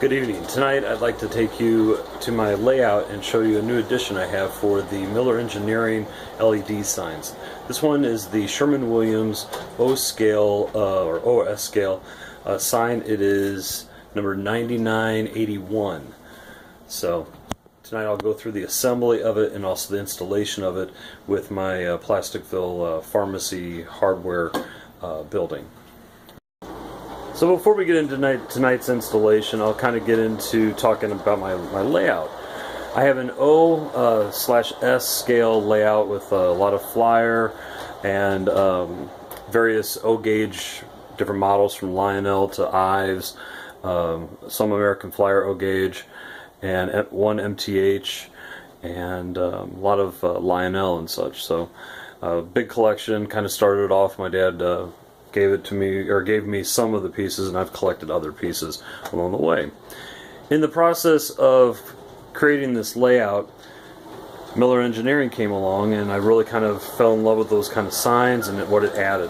Good evening. Tonight I'd like to take you to my layout and show you a new addition I have for the Miller Engineering LED signs. This one is the Sherwin Williams O scale or OS scale sign. It is number 9981. So tonight I'll go through the assembly of it and also the installation of it with my Plasticville pharmacy hardware building. So before we get into tonight's installation, I'll kind of get into talking about my layout. I have an O/S scale layout with a lot of flyer and various O gauge different models from Lionel to Ives, some American Flyer O gauge, and one MTH, and a lot of Lionel and such. So big collection. Kind of started off. My dad gave me some of the pieces, and I've collected other pieces along the way. In the process of creating this layout, Miller Engineering came along, and I really kind of fell in love with those kind of signs and what it added.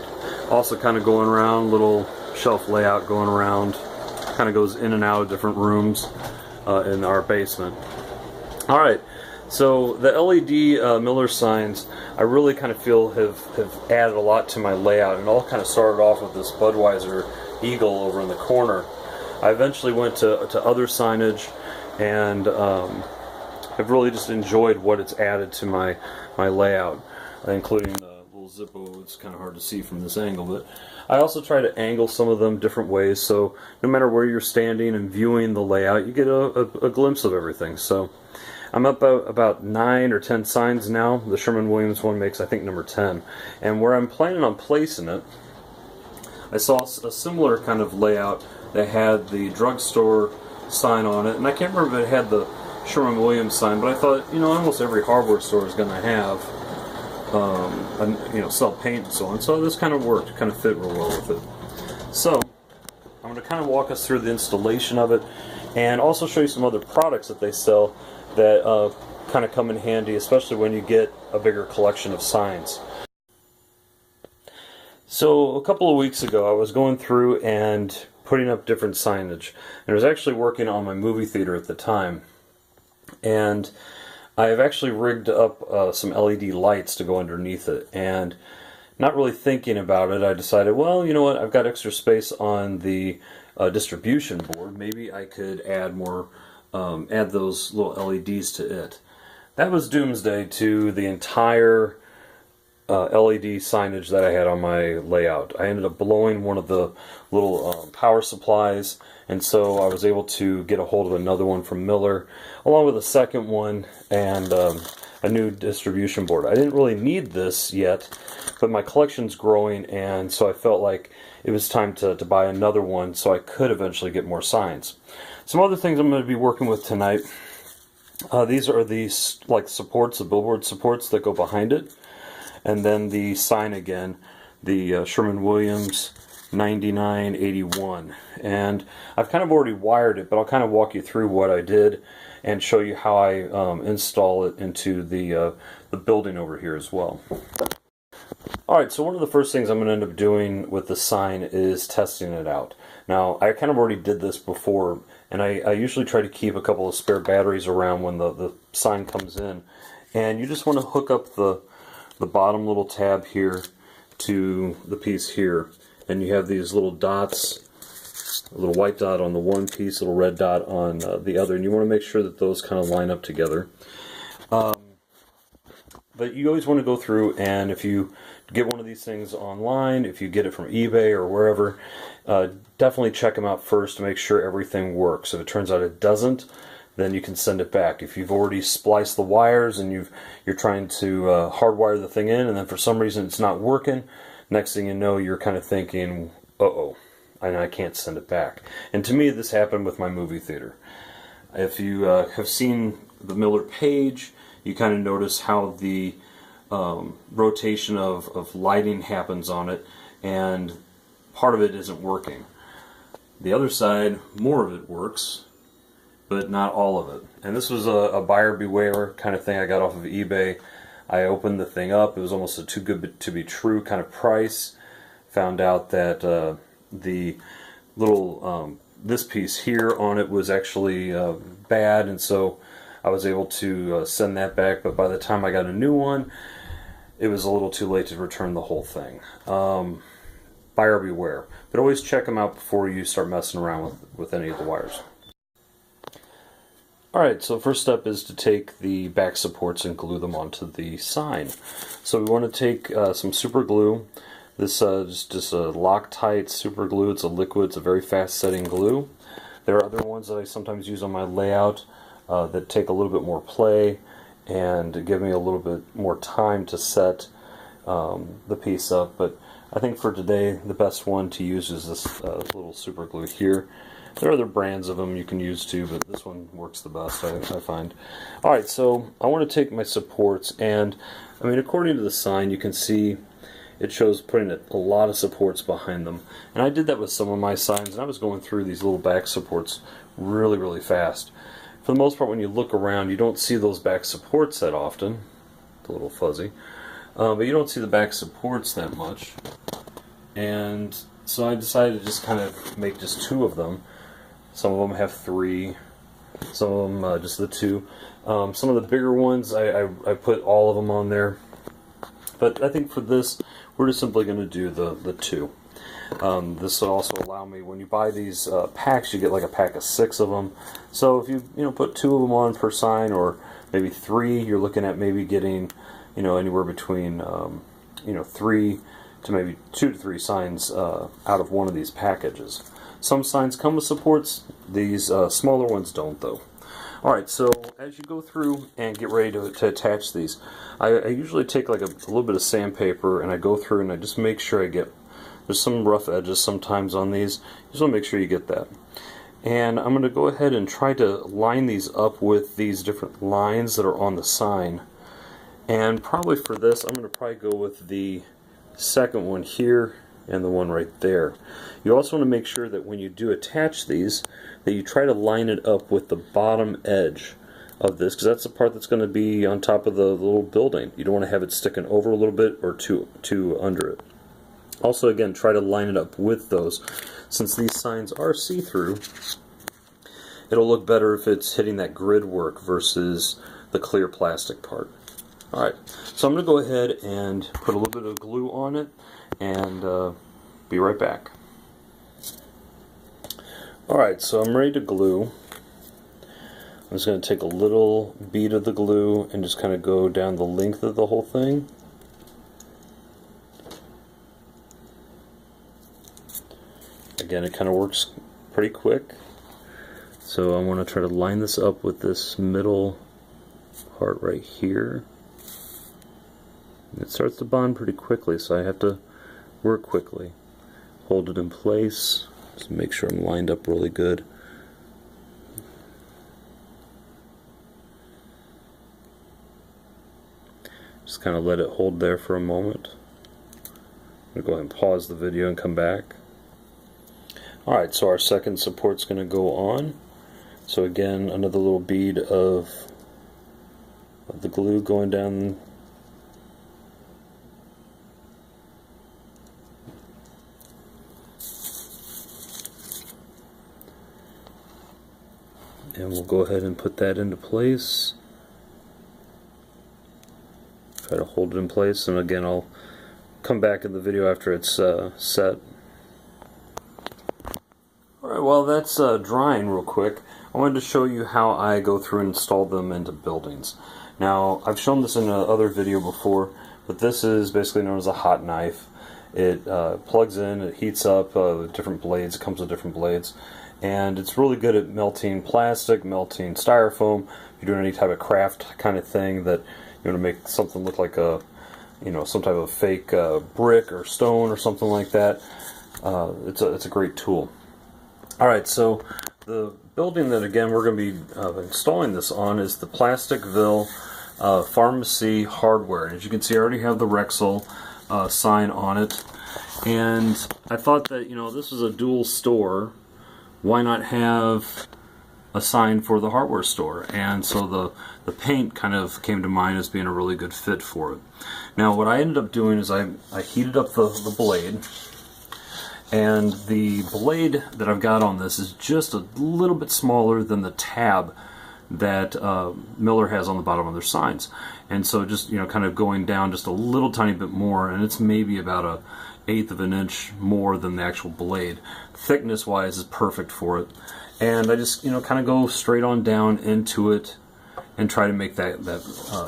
Also kind of going around, little shelf layout going around, kind of goes in and out of different rooms in our basement. Alright, so the LED Miller signs I really kind of feel have added a lot to my layout, and it all kind of started off with this Budweiser eagle over in the corner. I eventually went to other signage, and I've really just enjoyed what it's added to my layout, including the little Zippo. It's kind of hard to see from this angle, but I also try to angle some of them different ways, so no matter where you're standing and viewing the layout, you get a glimpse of everything. So I'm up about 9 or 10 signs now. The Sherwin Williams one makes, I think, number 10. And where I'm planning on placing it, I saw a similar kind of layout that had the drugstore sign on it. And I can't remember if it had the Sherwin Williams sign, but I thought, you know, almost every hardware store is going to have, sell paint and so on. So this kind of worked, kind of fit real well with it. So I'm going to kind of walk us through the installation of it and also show you some other products that they sell that kind of come in handy, especially when you get a bigger collection of signs. So a couple of weeks ago I was going through and putting up different signage, and I was actually working on my movie theater at the time, and I've actually rigged up some LED lights to go underneath it, and not really thinking about it, I decided, well, you know what, I've got extra space on the distribution board, maybe I could add more add those little LEDs to it. That was doomsday to the entire LED signage that I had on my layout. I ended up blowing one of the little power supplies, and so I was able to get a hold of another one from Miller, along with a second one and a new distribution board. I didn't really need this yet, but my collection's growing, and so I felt like it was time to buy another one so I could eventually get more signs. Some other things I'm going to be working with tonight. These are the supports, the billboard supports that go behind it, and then the sign again, the Sherwin Williams 9981. And I've kind of already wired it, but I'll kind of walk you through what I did and show you how I install it into the building over here as well. Alright, so one of the first things I'm going to end up doing with the sign is testing it out. Now, I kind of already did this before, and I usually try to keep a couple of spare batteries around when the sign comes in. And you just want to hook up the bottom little tab here to the piece here. And you have these little dots, a little white dot on the one piece, a little red dot on the other. And you want to make sure that those kind of line up together. But you always want to go through, and if you get one of these things online, if you get it from eBay or wherever, definitely check them out first to make sure everything works. If it turns out it doesn't, then you can send it back. If you've already spliced the wires and you're trying to hardwire the thing in, and then for some reason it's not working, next thing you know, you're kind of thinking, uh-oh, and I can't send it back. And to me, this happened with my movie theater. If you have seen the Miller page, you kind of notice how the rotation of lighting happens on it, and part of it isn't working. The other side, more of it works, but not all of it. And this was a buyer beware kind of thing I got off of eBay. I opened the thing up. It was almost a too good to be true kind of price. Found out that the little this piece here on it was actually bad, and so I was able to send that back, but by the time I got a new one, it was a little too late to return the whole thing. Buyer beware, but always check them out before you start messing around with any of the wires. Alright, so first step is to take the back supports and glue them onto the sign. So we want to take some super glue. This is just a Loctite super glue. It's a liquid, it's a very fast setting glue. There are other ones that I sometimes use on my layout that take a little bit more play and give me a little bit more time to set the piece up, but I think for today the best one to use is this little super glue here. There are other brands of them you can use too, but this one works the best, I find. Alright, so I want to take my supports, and I mean, according to the sign, you can see it shows putting a lot of supports behind them. And I did that with some of my signs, and I was going through these little back supports really, really fast. For the most part, when you look around, you don't see those back supports that often. It's a little fuzzy. But you don't see the back supports that much. And so I decided to just kind of make just 2 of them. Some of them have 3, some of them just the 2. Some of the bigger ones, I put all of them on there. But I think for this, we're just simply going to do the 2. This will also allow me, when you buy these packs, you get like a pack of 6 of them. So if you put 2 of them on per sign, or maybe 3, you're looking at maybe getting anywhere between 3 to maybe 2 to 3 signs out of one of these packages. Some signs come with supports, these smaller ones don't though. Alright, so as you go through and get ready to attach these, I usually take like a little bit of sandpaper and I go through and I just make sure I get, there's some rough edges sometimes on these, you just want to make sure you get that. And I'm going to go ahead and try to line these up with these different lines that are on the sign. And probably for this, I'm going to probably go with the second one here and the one right there. You also want to make sure that when you do attach these, that you try to line it up with the bottom edge of this, because that's the part that's going to be on top of the little building. You don't want to have it sticking over a little bit or too under it. Also, again, try to line it up with those. Since these signs are see-through, it'll look better if it's hitting that grid work versus the clear plastic part. Alright, so I'm going to go ahead and put a little bit of glue on it and be right back. Alright, so I'm ready to glue. I'm just going to take a little bead of the glue and just kind of go down the length of the whole thing. Again, it kind of works pretty quick. So I want to try to line this up with this middle part right here. It starts to bond pretty quickly, so I have to work quickly. Hold it in place, just make sure I'm lined up really good. Just kind of let it hold there for a moment. I'm going to go ahead and pause the video and come back. Alright, so our second support's going to go on. So again, another little bead of the glue going down. And we'll go ahead and put that into place. Try to hold it in place, and again I'll come back in the video after it's set. Alright, while that's drying real quick, I wanted to show you how I go through and install them into buildings. Now, I've shown this in another video before, but this is basically known as a hot knife. It plugs in, it heats up different blades, it comes with different blades, and it's really good at melting plastic, melting styrofoam. If you're doing any type of craft kind of thing that you want to make something look like a, some type of fake brick or stone or something like that, it's a great tool. Alright, so the building that again we're going to be installing this on is the Plasticville Pharmacy Hardware. And as you can see, I already have the Rexall sign on it. And I thought that, this is a dual store. Why not have a sign for the hardware store? And so the paint kind of came to mind as being a really good fit for it. Now what I ended up doing is I heated up the blade, And the blade that I've got on this is just a little bit smaller than the tab that Miller has on the bottom of their signs. And so just, you know, kind of going down just a little tiny bit more, and it's maybe about a 1/8 of an inch more than the actual blade. Thickness wise is perfect for it. And I just, you know, kind of go straight on down into it and try to make that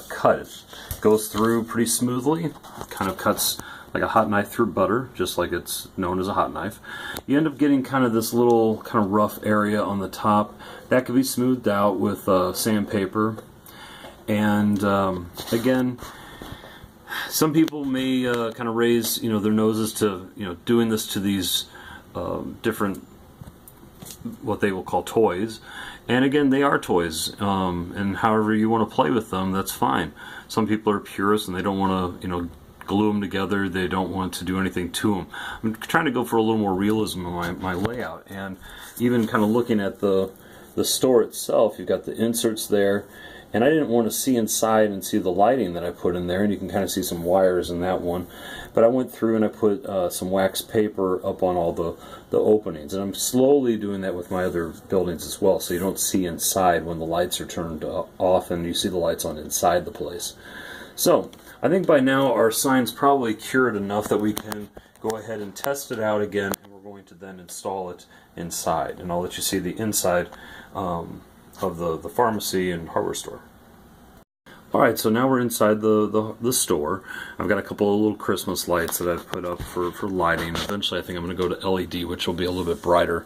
cut. It goes through pretty smoothly, kind of cuts like a hot knife through butter, just like it's known as a hot knife. You end up getting kind of this little kind of rough area on the top. That could be smoothed out with sandpaper. And again, some people may kind of raise, you know, their noses to, you know, doing this to these different, what they will call toys. And again, they are toys, and however you want to play with them, that's fine. Some people are purists and they don't want to, you know, glue them together. They don't want to do anything to them. I'm trying to go for a little more realism in my layout, and even kind of looking at the store itself, you've got the inserts there, and I didn't want to see inside and see the lighting that I put in there, and you can kind of see some wires in that one. But I went through and I put some wax paper up on all the openings, and I'm slowly doing that with my other buildings as well, so you don't see inside when the lights are turned off and you see the lights on inside the place. So I think by now our sign's probably cured enough that we can go ahead and test it out again, and we're going to then install it inside, and I'll let you see the inside of the pharmacy and hardware store. Alright, so now we're inside the store. I've got a couple of little Christmas lights that I've put up for lighting. Eventually I think I'm going to go to LED, which will be a little bit brighter.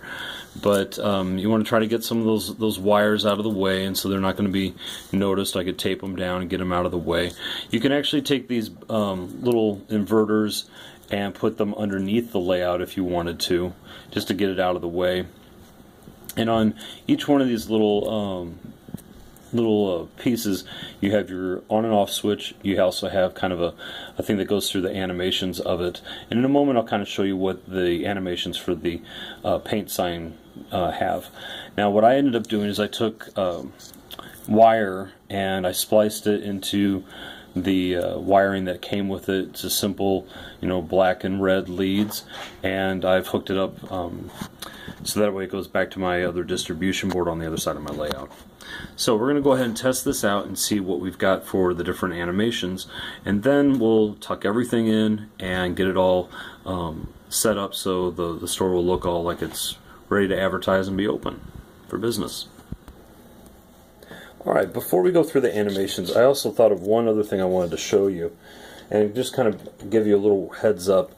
But you want to try to get some of those wires out of the way, and so they're not going to be noticed. I could tape them down and get them out of the way. You can actually take these little inverters and put them underneath the layout if you wanted to, just to get it out of the way. And on each one of these little pieces, you have your on and off switch. You also have kind of a thing that goes through the animations of it. And in a moment I'll kind of show you what the animations for the paint sign have. Now what I ended up doing is I took wire and I spliced it into the wiring that came with it. It's a simple, you know, black and red leads, and I've hooked it up so that way it goes back to my other distribution board on the other side of my layout. So we're going to go ahead and test this out and see what we've got for the different animations, and then we'll tuck everything in and get it all set up so the store will look all like it's ready to advertise and be open for business. Alright, before we go through the animations, I also thought of one other thing I wanted to show you, and just kind of give you a little heads up.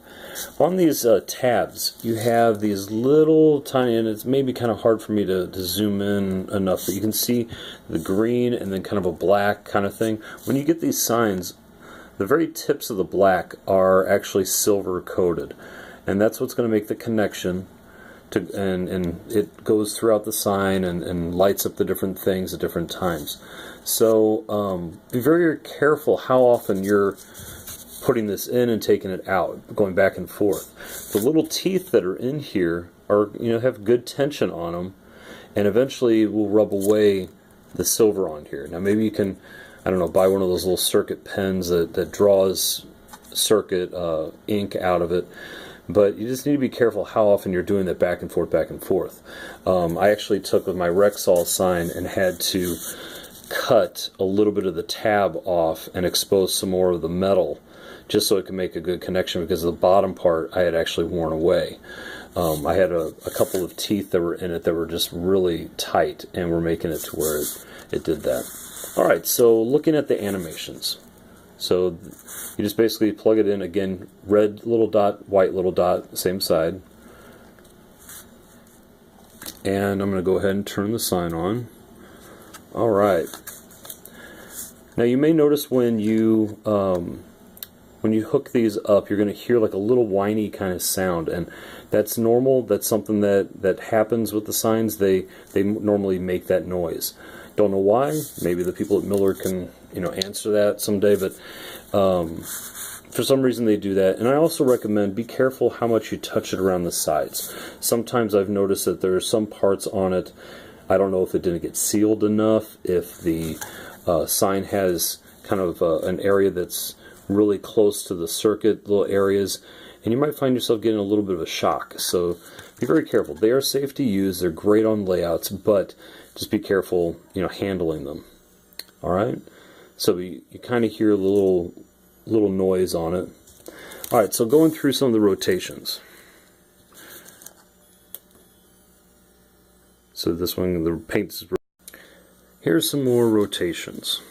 On these tabs, you have these little tiny, and it's maybe kind of hard for me to zoom in enough, but you can see the green and then kind of a black kind of thing. When you get these signs, the very tips of the black are actually silver coated, and that's what's going to make the connection to, and it goes throughout the sign and lights up the different things at different times. So be very, very careful how often you're putting this in and taking it out, going back and forth. The little teeth that are in here are, you know, have good tension on them, and eventually will rub away the silver on here. Now maybe you can, I don't know, buy one of those little circuit pens that draws circuit ink out of it, but you just need to be careful how often you're doing that back and forth, back and forth. I actually took with my Rexall sign and had to cut a little bit of the tab off and expose some more of the metal, just so it can make a good connection, because the bottom part I had actually worn away. I had a couple of teeth that were in it that were just really tight, and were making it to where it did that. Alright, so looking at the animations. So you just basically plug it in, again, red little dot, white little dot, same side. And I'm going to go ahead and turn the sign on. Alright. Now you may notice when you hook these up, you're going to hear like a little whiny kind of sound, and that's normal. That's something that happens with the signs. They normally make that noise. Don't know why. Maybe the people at Miller can, you know, answer that someday, but for some reason they do that. And I also recommend be careful how much you touch it around the sides. Sometimes I've noticed that there are some parts on it, I don't know if it didn't get sealed enough, if the sign has kind of an area that's really close to the circuit, little areas, and you might find yourself getting a little bit of a shock. So be very careful. They are safe to use. They're great on layouts, but just be careful, handling them. All right. So you kind of hear a little noise on it. All right. So going through some of the rotations. So this one, the paint is. Here's some more rotations.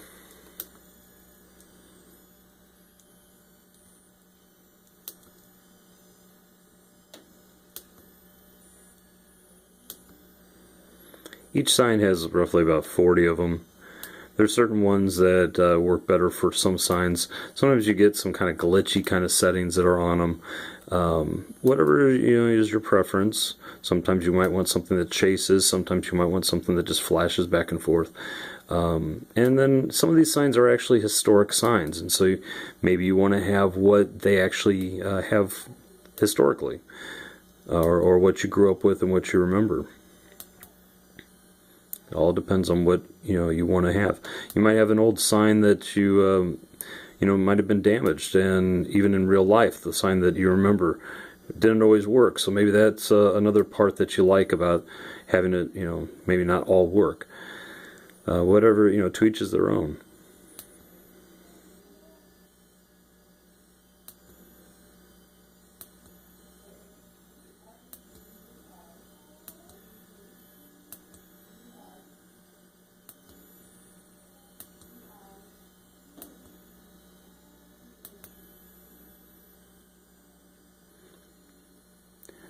Each sign has roughly about 40 of them. There's certain ones that work better for some signs. Sometimes you get some kind of glitchy kind of settings that are on them. Whatever is your preference. Sometimes you might want something that chases. Sometimes you might want something that just flashes back and forth. And then some of these signs are actually historic signs, and so maybe you want to have what they actually have historically, or what you grew up with and what you remember. It all depends on what you want to have. You might have an old sign that you might have been damaged, and even in real life, the sign that you remember didn't always work. So maybe that's another part that you like about having it, maybe not all work. Whatever, to each is their own.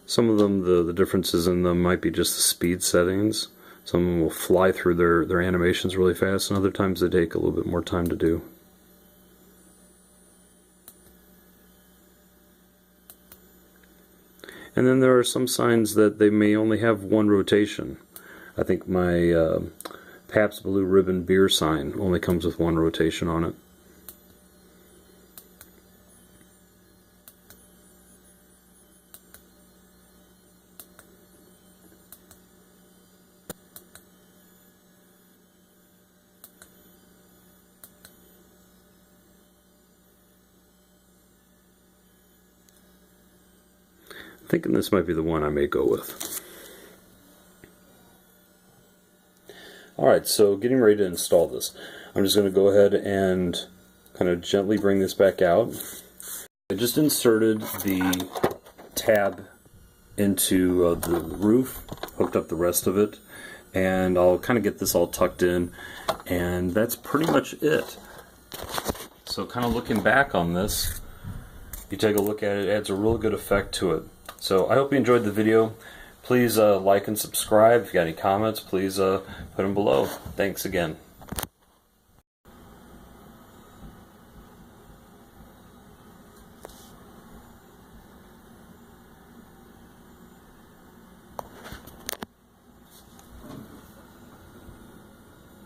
Some of them, the differences in them might be just the speed settings. Some of them will fly through their animations really fast, and other times they take a little bit more time to do. And then there are some signs that they may only have one rotation. I think my Pabst Blue Ribbon beer sign only comes with one rotation on it. I'm thinking this might be the one I may go with. Alright, so getting ready to install this. I'm just going to go ahead and kind of gently bring this back out. I just inserted the tab into the roof, hooked up the rest of it, and I'll kind of get this all tucked in, and that's pretty much it. So kind of looking back on this, you take a look at it, it adds a real good effect to it. So I hope you enjoyed the video. Please like and subscribe. If you got any comments, please put them below. Thanks again.